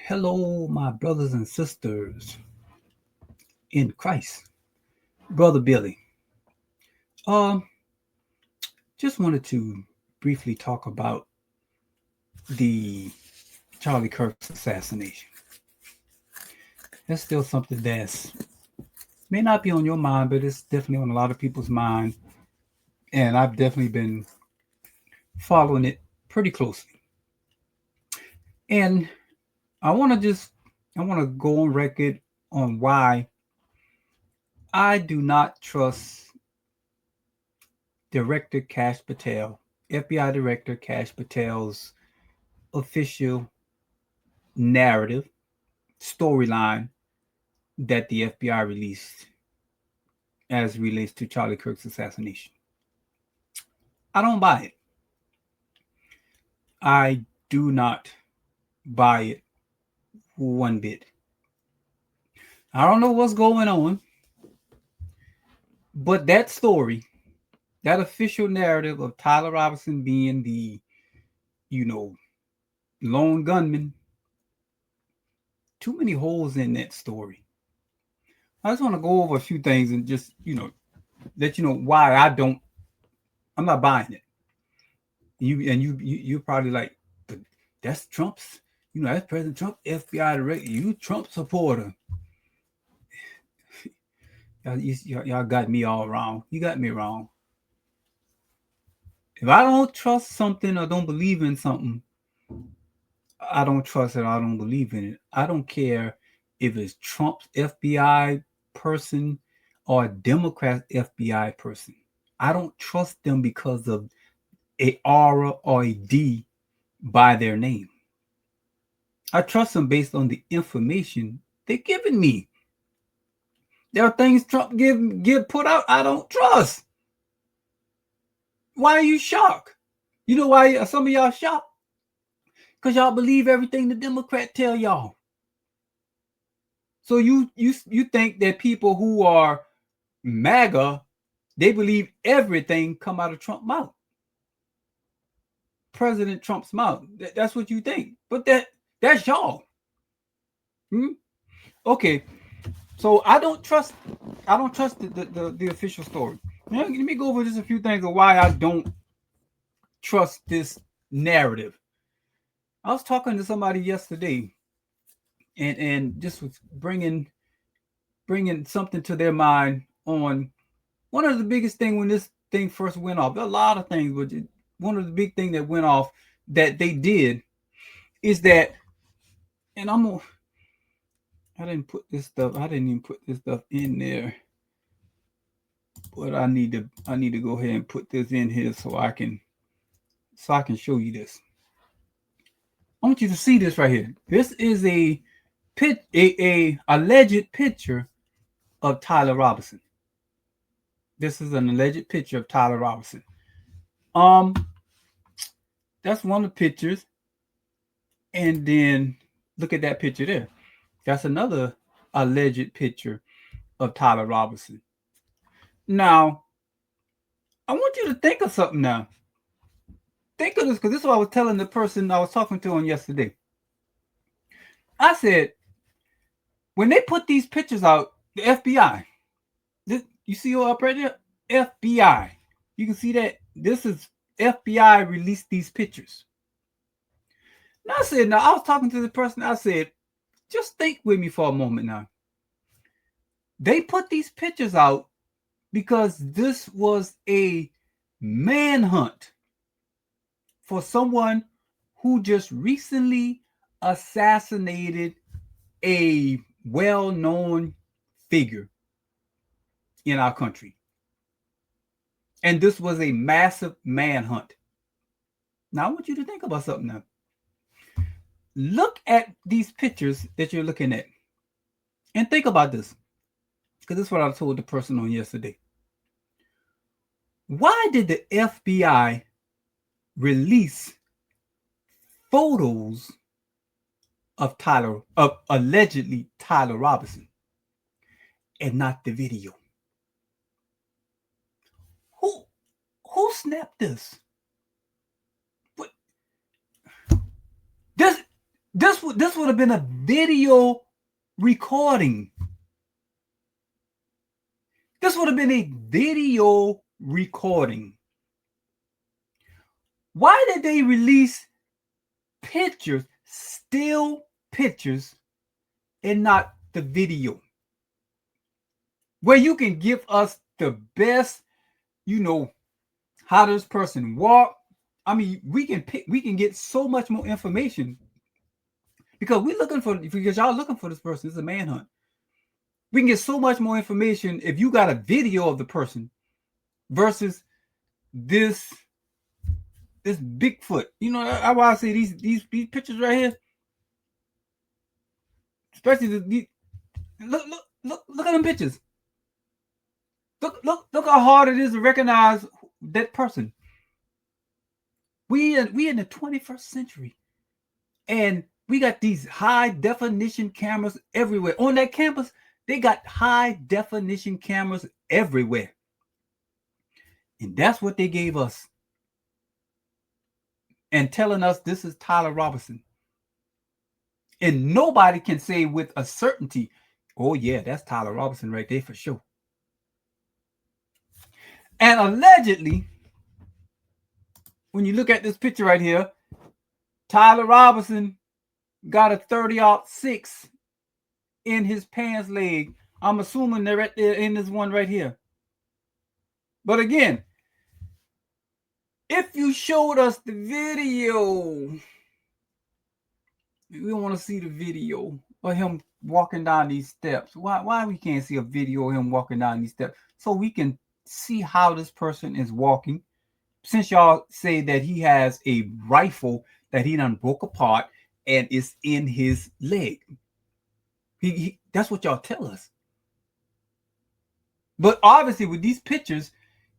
Hello, my brothers and sisters in Christ. Brother Billy. Um, just wanted to briefly talk about the Charlie Kirk's assassination. That's still something that's may not be on your mind, but it's definitely on a lot of people's mind. And I've definitely been following it pretty closely. And I want to just I want to go on record on why I do not trust Director Kash Patel, FBI Director Kash Patel's official narrative, storyline that the FBI released as relates to Charlie Kirk's assassination. I don't buy it. I do not buy it one bit. I don't know what's going on, but that story, that official narrative of Tyler Robinson being the, you know, lone gunman, too many holes in that story. I just want to go over a few things and just, let you know why I'm not buying it. You're probably like, but that's Trump's, that's President Trump, FBI director. You Trump supporter. Y'all got me all wrong. You got me wrong. If I don't trust something or don't believe in something, I don't trust it. I don't believe in it. I don't care if it's Trump's FBI person or a Democrat FBI person. I don't trust them because of a aura or a D by their name. I trust them based on the information they're giving me. There are things Trump get put out I don't trust. Why are you shocked? You know why some of y'all shocked? Because y'all believe everything the Democrat tell y'all. So you think that people who are MAGA, they believe everything come out of Trump's mouth. President Trump's mouth. That's what you think. But that's y'all. Okay. So I don't trust the official story. Now, let me go over just a few things of why I don't trust this narrative. I was talking to somebody yesterday and just was bringing something to their mind on one of the biggest thing when this thing first went off. There are a lot of things, but one of the big thing that went off that they did is that, and I didn't even put this stuff in there, but I need to go ahead and put this in here so I can show you this. I want you to see this right here. This is a alleged picture of Tyler Robinson. This is an alleged picture of Tyler Robinson. That's one of the pictures. And then look at that picture there. That's another alleged picture of Tyler Robinson. Now, I want you to think of something now. Think of this, because this is what I was telling the person I was talking to on yesterday. I said, when they put these pictures out, the FBI, you see up right there? FBI. You can see that this is FBI released these pictures. Now I was talking to the person, I said, just think with me for a moment now. They put these pictures out because this was a manhunt for someone who just recently assassinated a well-known figure in our country. And this was a massive manhunt. Now I want you to think about something now. Look at these pictures that you're looking at and think about this, because this is what I told the person on yesterday. Why did the FBI release photos of allegedly Tyler Robinson and not the video? Who snapped this? What? this would have been a video recording. This would have been a video recording. Why did they release pictures, still pictures, and not the video? Where you can give us the best, how this person walk. I mean, we can get so much more information because y'all looking for this person. It's a manhunt. We can get so much more information if you got a video of the person versus this Bigfoot. I want to say these pictures right here, especially look at them pictures. Look how hard it is to recognize that person. We in the 21st century, and we got these high definition cameras everywhere. On that campus, they got high definition cameras everywhere. And that's what they gave us. And telling us this is Tyler Robinson. And nobody can say with a certainty, oh yeah, that's Tyler Robinson right there for sure. And allegedly, when you look at this picture right here, Tyler Robinson got a 30-06 in his pants leg. I'm assuming they're right there in this one right here. But again, if you showed us the video, we don't want to see the video of him walking down these steps. Why we can't see a video of him walking down these steps? So we can see how this person is walking. Since y'all say that he has a rifle that he done broke apart and it's in his leg. That's what y'all tell us. But obviously with these pictures,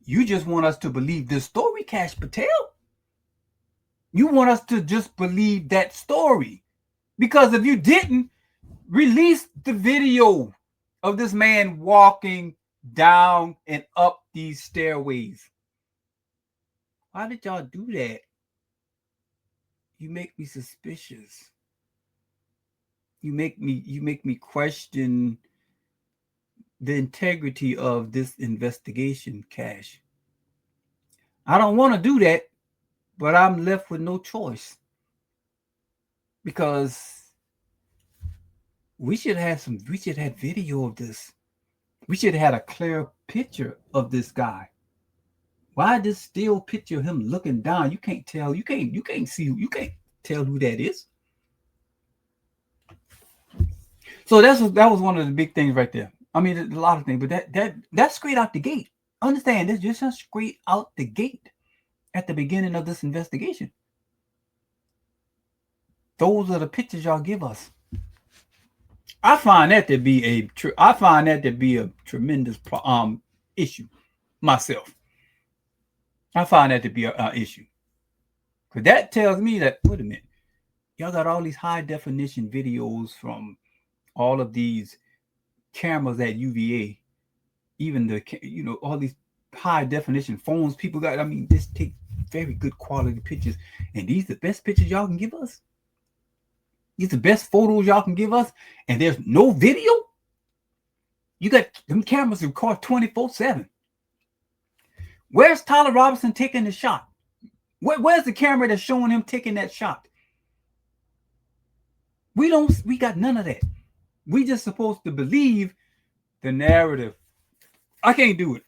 you just want us to believe this story, Kash Patel. You want us to just believe that story. Because if you didn't, release the video of this man walking down and up these stairways. Why did y'all do that? You make me suspicious. You make me question the integrity of this investigation, Kash. I don't want to do that, but I'm left with no choice. Because we should have video of this. We should have had a clear picture of this guy. Why this still picture of him looking down? You can't tell. You can't tell who that is. So that was one of the big things right there. I mean, a lot of things, but that's straight out the gate. Understand, that's just straight out the gate at the beginning of this investigation. Those are the pictures y'all give us. I find that to be a tremendous issue myself. I find that to be an issue. Because that tells me that, wait a minute, y'all got all these high definition videos from all of these cameras at UVA, even all these high definition phones people got. I mean, just take very good quality pictures. And these are the best pictures y'all can give us? These are the best photos y'all can give us? And there's no video? You got them cameras record 24/7. Where's Tyler Robinson taking the shot? Where's the camera that's showing him taking that shot? We got none of that. We just supposed to believe the narrative. I can't do it.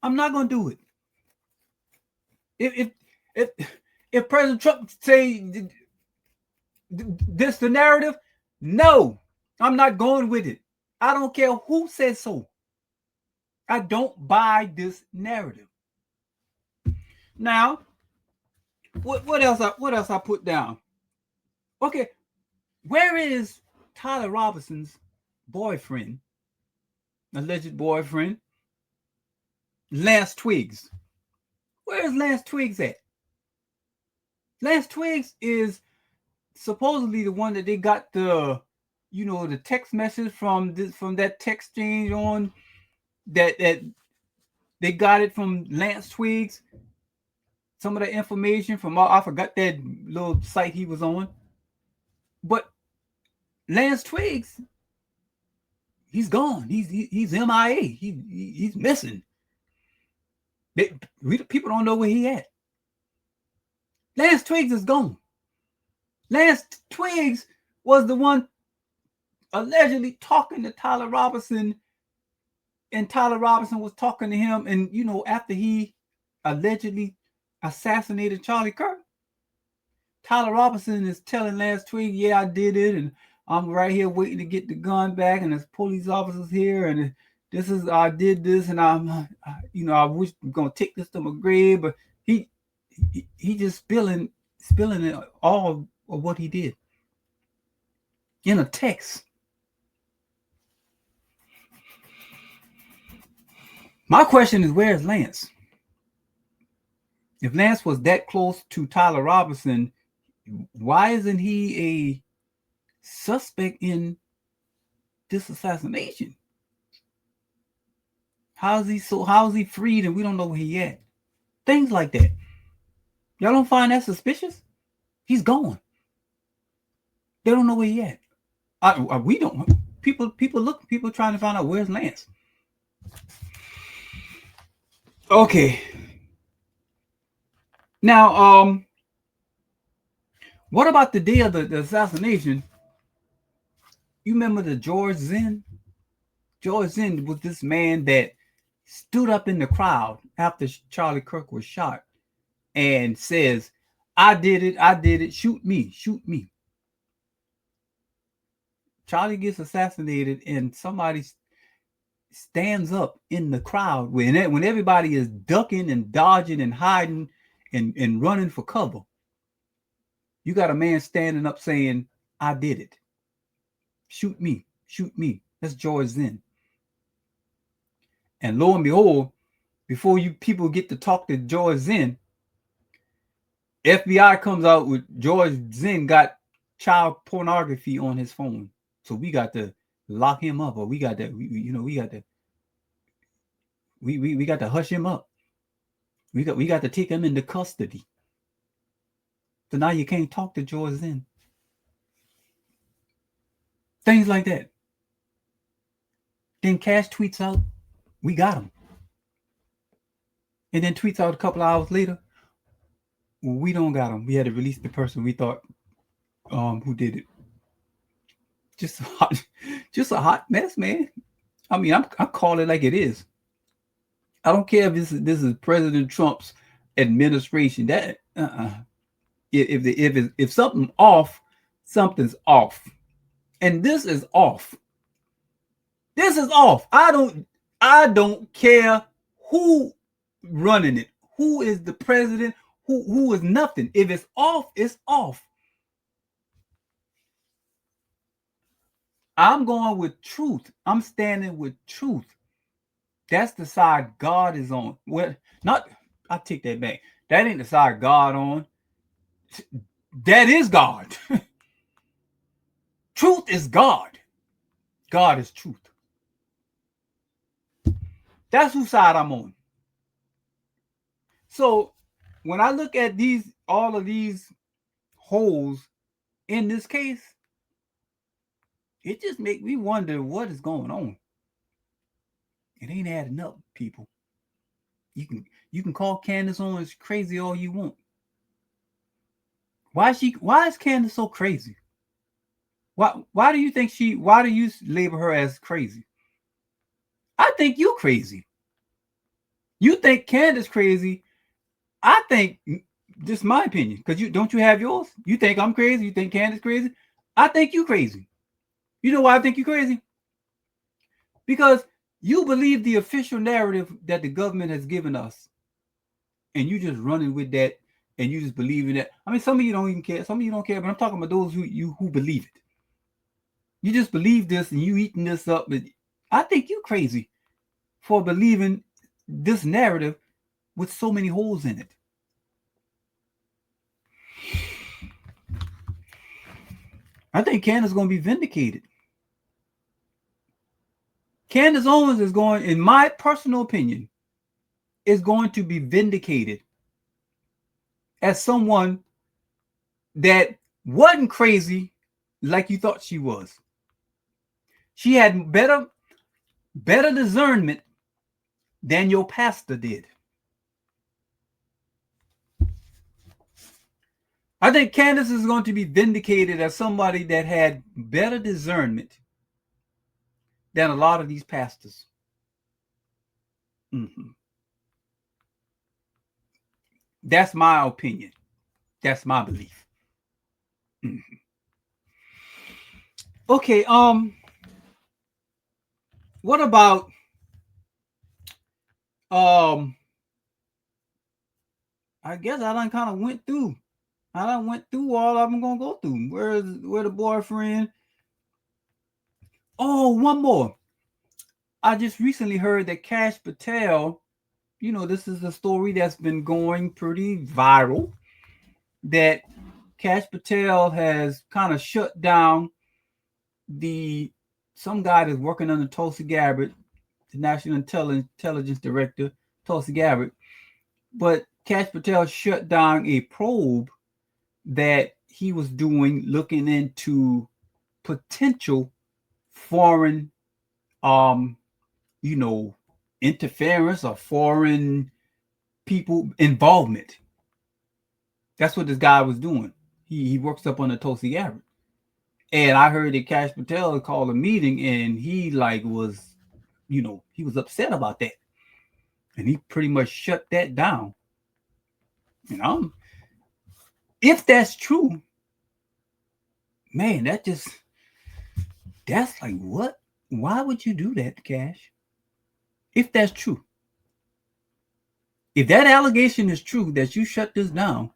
I'm not going to do it. If President Trump say this the narrative, no, I'm not going with it. I don't care who says so. I don't buy this narrative. Now, what else I put down? Okay, where is Tyler Robinson's boyfriend, alleged boyfriend, Lance Twiggs? Where is Lance Twiggs at? Lance Twiggs is supposedly the one that they got the text message from that text exchange on that they got it from Lance Twiggs some of the information from I forgot that little site he was on. But Lance Twiggs, he's gone. He's MIA. He's missing. People don't know where he at. Lance Twiggs is gone. Lance Twiggs was the one allegedly talking to Tyler Robinson, and Tyler Robinson was talking to him. And after he allegedly assassinated Charlie Kirk, Tyler Robinson is telling Lance Twiggs, "Yeah, I did it, and I'm right here waiting to get the gun back, and there's police officers here, and I did this, and I wish I'm gonna take this to my grave." But he just spilling it all of what he did in a text. My question is, where's Lance? If Lance was that close to Tyler Robinson, why isn't he a suspect in this assassination? How is he freed and we don't know where he at? Things like that. Y'all don't find that suspicious? He's gone. They don't know where he at. We don't. People trying to find out where's Lance. Okay. Now, what about the day of the assassination? You remember the George Zinn? George Zinn was this man that stood up in the crowd after Charlie Kirk was shot and says, I did it, shoot me. Charlie gets assassinated and somebody stands up in the crowd when everybody is ducking and dodging and hiding and running for cover. You got a man standing up saying, I did it. Shoot me. That's George Zinn. And lo and behold, before you people get to talk to George Zinn, FBI comes out with George Zinn got child pornography on his phone. So we got to lock him up, or we got to hush him up. We got to take him into custody. So now you can't talk to George Zinn. Things like that. Then Kash tweets out, we got him. And then tweets out a couple of hours later, we don't got him. We had to release the person we thought who did it. Just a hot mess, man. I mean, I call it like it is. I don't care if this is President Trump's administration. That if something's off, something's off, and this is off. This is off. I don't care who running it, who is the president, who is nothing. If it's off, it's off. I'm going with truth. I'm standing with truth. That's the side God is on. Well, I take that back. That ain't the side God on. That is God. Truth is God. God is truth. That's whose side I'm on. So when I look at all of these holes in this case, it just makes me wonder what is going on. It ain't adding up, people. You can call Candace Owens crazy all you want. Why is Candace so crazy? Why do you label her as crazy? I think you're crazy. You think Candace crazy. I think, just my opinion, because don't you have yours? You think I'm crazy? You think Candace crazy? I think you crazy. You know why I think you crazy? Because you believe the official narrative that the government has given us, and you just running with that, and you just believe in that. I mean, some of you don't even care. Some of you don't care, but I'm talking about those who believe it. You just believe this, and you eating this up. But I think you're crazy for believing this narrative with so many holes in it. I think Candace is going to be vindicated. Candace Owens is going, in my personal opinion, is going to be vindicated as someone that wasn't crazy like you thought she was. She had better discernment than your pastor did. I think Candace is going to be vindicated as somebody that had better discernment than a lot of these pastors. Mm-hmm. That's my opinion. That's my belief. Mm-hmm. Okay, what about I guess I done kind of went through. I done went through all I'm gonna go through. Where the boyfriend? Oh, one more. I just recently heard that Kash Patel, this is a story that's been going pretty viral. That Kash Patel has kind of shut down some guy that's working under Tulsi Gabbard, the National Intelligence Director, Tulsi Gabbard. But Kash Patel shut down a probe that he was doing looking into potential foreign interference or foreign people involvement. That's what this guy was doing. He works up on the Tulsi Gabbard. And I heard that Kash Patel called a meeting and he was upset about that. And he pretty much shut that down. If that's true, man, that's like what? Why would you do that, Kash? If that's true. If that allegation is true that you shut this down,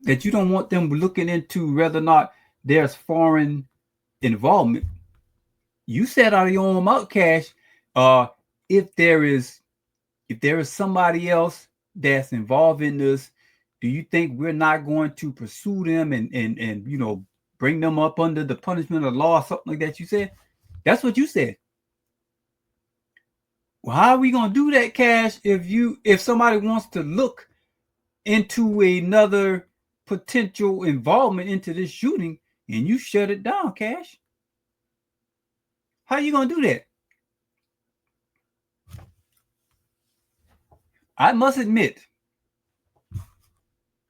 that you don't want them looking into whether or not there's foreign involvement, you said out of your own mouth, Kash, if there is somebody else that's involved in this, do you think we're not going to pursue them and bring them up under the punishment of law or something like that? You said that's what you said. Well, how are we gonna do that, Kash? If somebody wants to look into another potential involvement into this shooting and you shut it down, Kash? How are you gonna do that? I must admit,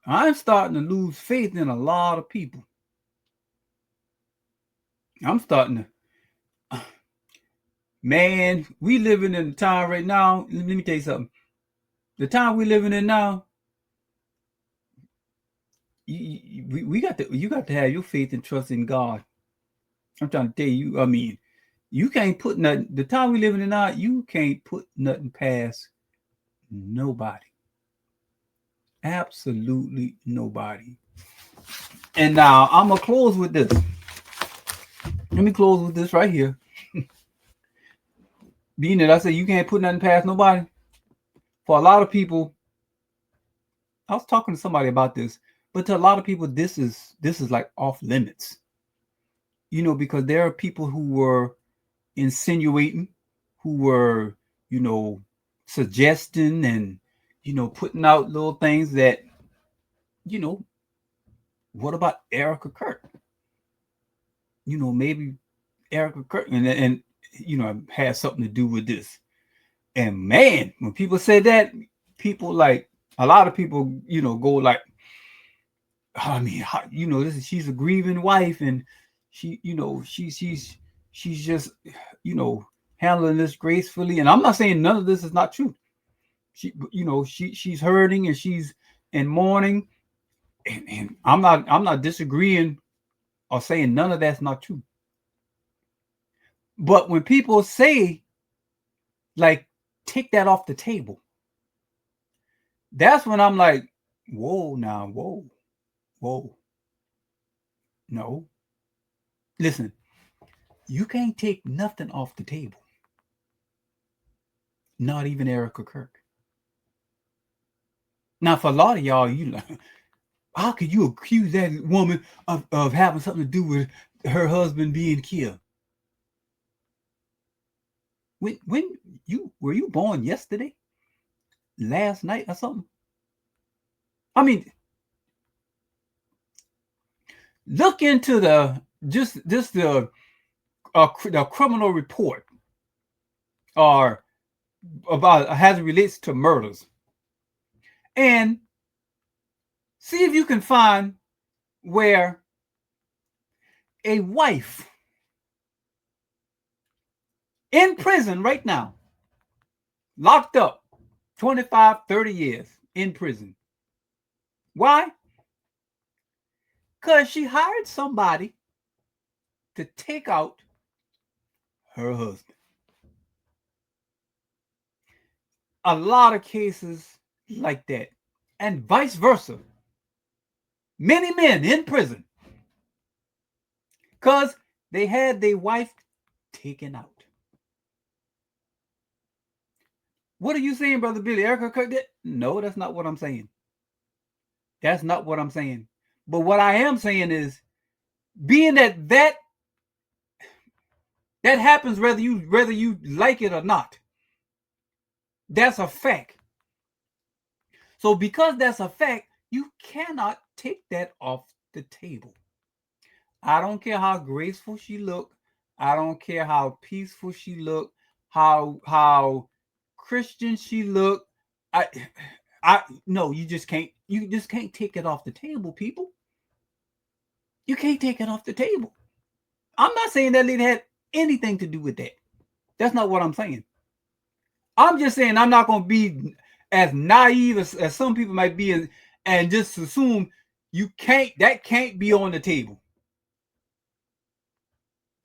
I'm starting to lose faith in a lot of people. I'm starting to, man, we living in a time right now. Let me tell you something. The time we living in now, you got to have your faith and trust in God. I'm trying to tell you. I mean, you can't put nothing. The time we living in now, you can't put nothing past nobody. Absolutely nobody. And now I'm gonna close with this. Let me close with this right here. Being that I said you can't put nothing past nobody. For a lot of people, I was talking to somebody about this, but to a lot of people, this is like off limits. Because there are people who were insinuating, who were, suggesting and, putting out little things that, what about Erica Kirk? Maybe Erica Kirk and had something to do with this. And man, when people say that, people like a lot of people, go like, I mean, she's a grieving wife, and she, she's just, handling this gracefully. And I'm not saying none of this is not true. She's hurting and she's in mourning, and I'm not disagreeing or saying none of that's not true. But when people say, like, take that off the table, that's when I'm like, whoa, now, whoa. No. Listen, you can't take nothing off the table. Not even Erica Kirk. Now, for a lot of y'all, you like, how could you accuse that woman of having something to do with her husband being killed? When were you born yesterday? Last night or something? I mean, look into the criminal report or about as it relates to murders, and see if you can find where a wife in prison right now, locked up 25, 30 years in prison. Why? Because she hired somebody to take out her husband. A lot of cases like that, and vice versa. Many men in prison because they had their wife taken out. What are you saying, Brother Billy? Erica Kirk did? No, that's not what I'm saying. That's not what I'm saying. But what I am saying is, being that happens whether you like it or not. That's a fact. So because that's a fact, you cannot take that off the table. I don't care how graceful she looked. I don't care how peaceful she looked, how Christian she looked. No, you just can't take it off the table, people. You can't take it off the table. I'm not saying that lady had anything to do with that. That's not what I'm saying. I'm just saying I'm not going to be as naive as some people might be and just assume that can't be on the table.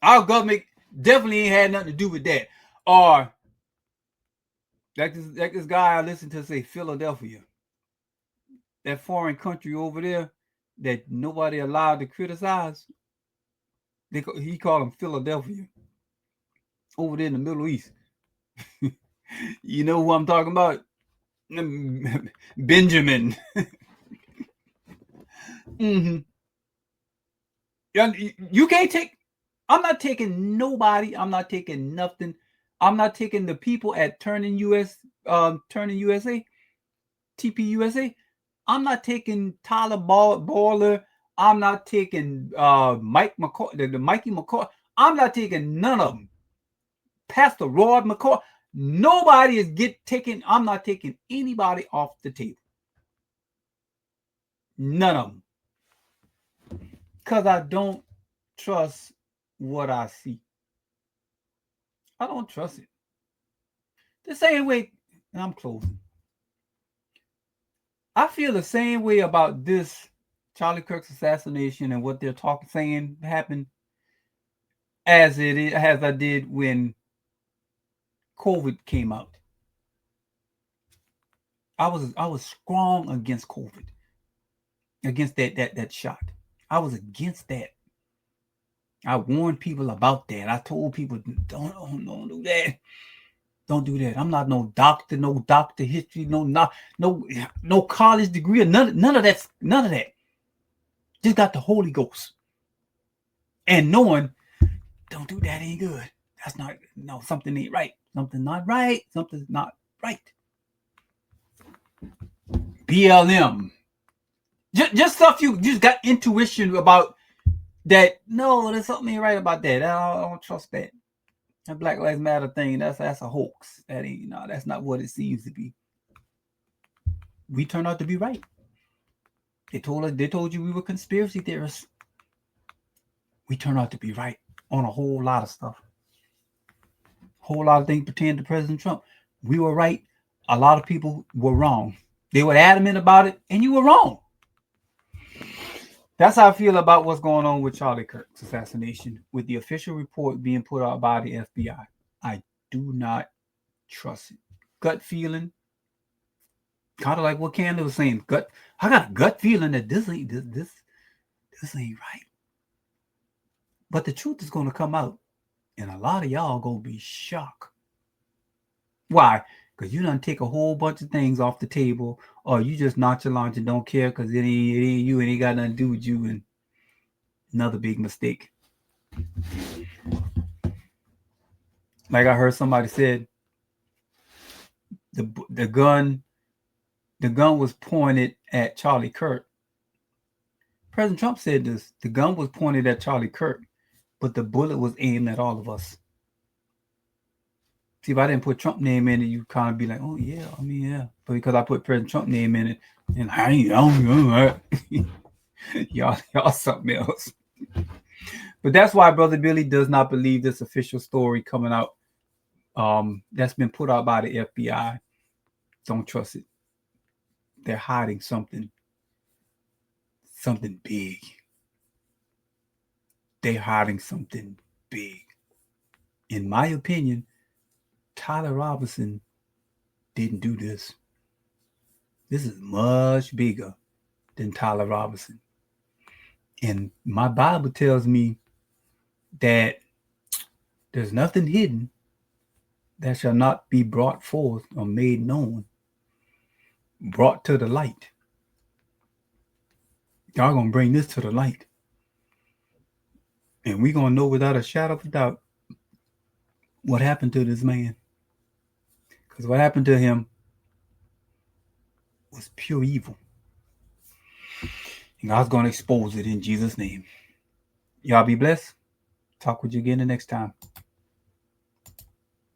Our government definitely ain't had nothing to do with that. Or like this guy I listened to say, Philadelphia, that foreign country over there that nobody allowed to criticize. He called them Philadelphia, over there in the Middle East. You know who I'm talking about? Benjamin. Mm-hmm. You can't take. I'm not taking nobody. I'm not taking nothing. I'm not taking the people at Turning USA, TPUSA. I'm not taking Tyler Baller. I'm not taking Mike McCoy, the Mikey McCoy. I'm not taking none of them. Pastor Rod McCoy. Nobody is taken. I'm not taking anybody off the table. None of them. Because I don't trust what I see. I don't trust it. The same way, and I'm closing. I feel the same way about this Charlie Kirk's assassination and what they're saying happened as I did when COVID came out. I was strong against COVID, against that shot. I was against that. I warned people about that. I told people don't do that. Don't do that. I'm not no doctor history, no college degree, or none of that. None of that. Just got the Holy Ghost. And knowing, don't do that ain't good. That's not, no, something ain't right. Something's not right. Something's not right. BLM. Just stuff you just got intuition about that. No, there's something ain't right about that. I don't trust that. That Black Lives Matter thing, that's a hoax. That ain't, no, that's not what it seems to be. We turned out to be right. They told you we were conspiracy theorists. We turned out to be right on a whole lot of stuff. Whole lot of things pertaining to President Trump. We were right. A lot of people were wrong. They were adamant about it, and you were wrong. That's how I feel about what's going on with Charlie Kirk's assassination, with the official report being put out by the FBI. I do not trust it. Gut feeling, kind of like what Candace was saying. I got a gut feeling that this ain't right. But the truth is going to come out, and a lot of y'all going to be shocked. Why? Because you done take a whole bunch of things off the table, or you just nonchalant and don't care because it ain't you and it got nothing to do with you. And another big mistake. Like I heard somebody said, the gun the gun was pointed at Charlie Kirk. President Trump said this. The gun was pointed at Charlie Kirk, but the bullet was aimed at all of us. See, if I didn't put Trump name in it, you kind of be like, oh, yeah, I mean, yeah. But because I put President Trump name in it, and I don't know, y'all something else. But that's why Brother Billy does not believe this official story coming out that's been put out by the FBI. Don't trust it. They're hiding something big. They're hiding something big. In my opinion, Tyler Robinson didn't do this. This is much bigger than Tyler Robinson. And my Bible tells me that there's nothing hidden that shall not be brought forth or made known, brought to the light. Y'all gonna bring this to the light. And we're gonna know without a shadow of a doubt what happened to this man. Because what happened to him was pure evil. And God's gonna expose it in Jesus' name. Y'all be blessed. Talk with you again the next time.